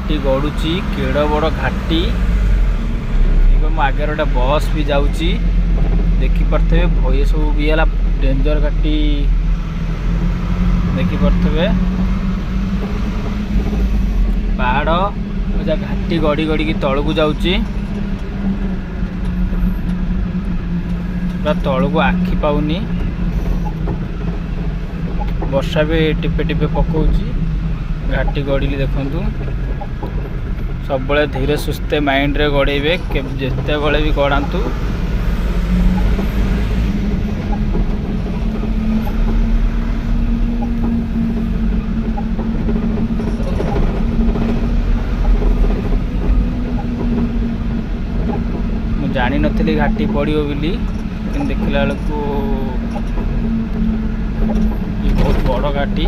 घाटी गड़ुची केड़ बड़ घाटी मो आगे गोटे बस भी जाऊँगी देखिपे ये सब भी है डेंजर घाटी देखिपे पहाड़ घाटी गड़ी गड़ी की तल को जाऊँगी तल को आखि पाऊनी वर्षा भी टिपे टिपे पकाउची घाटी गड़िली देखु सब धीरे सुस्थे माइंड रे गड़ेबे जिते बड़े भी गड़ातु मु जानी नथली घाटी पड़ो बोली देखला बेलू बहुत बड़ घाटी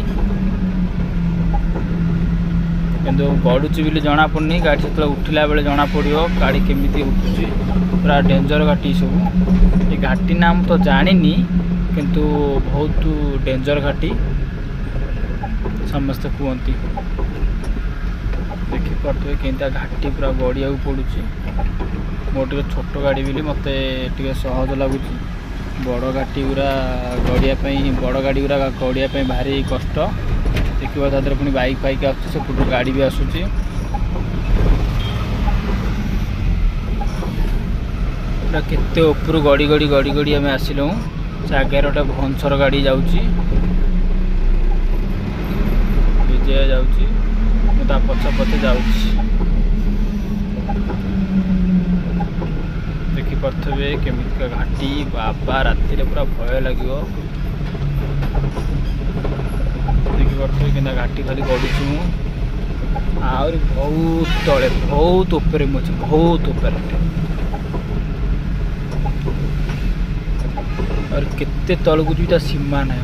किंतु गड़ुची बोली जना पड़नी गाड़ी से उठिला बेले जना पड़ो गाड़ी केमी उठुची पूरा डेंजर घाटी सब ये घाटी नाम तो जानी किंतु बहुत डेंजर घाटी समस्ते कहती देखिपे केंता घाटी पूरा गड़िया पड़ुची मोटे छोट गाड़ी बोली मत सहज लगुच बड़ घाटी गुरा गड़िया बड़ गाड़ी गुरा गड़िया भारी कष्ट देखिए तादर पुणी बाइक फाइक आसुच गाड़ी भी आसूची पूरा केते ऊपर गड़ी गड़ी गड़ी गड़ी आम आसिलु से आगे गोटे भंसर गाड़ी जाऊँगी विजय जाऊँगी मुझे पछ पछे जाऊँगी देखिपे केमिका घाटी बाबा राति पूरा भय लगे देखिपे कि घाटी खाली गड़ुची आहरी बहुत तले बहुत ऊपर मुझे बहुत ऊपर और केते तल को सीमा ना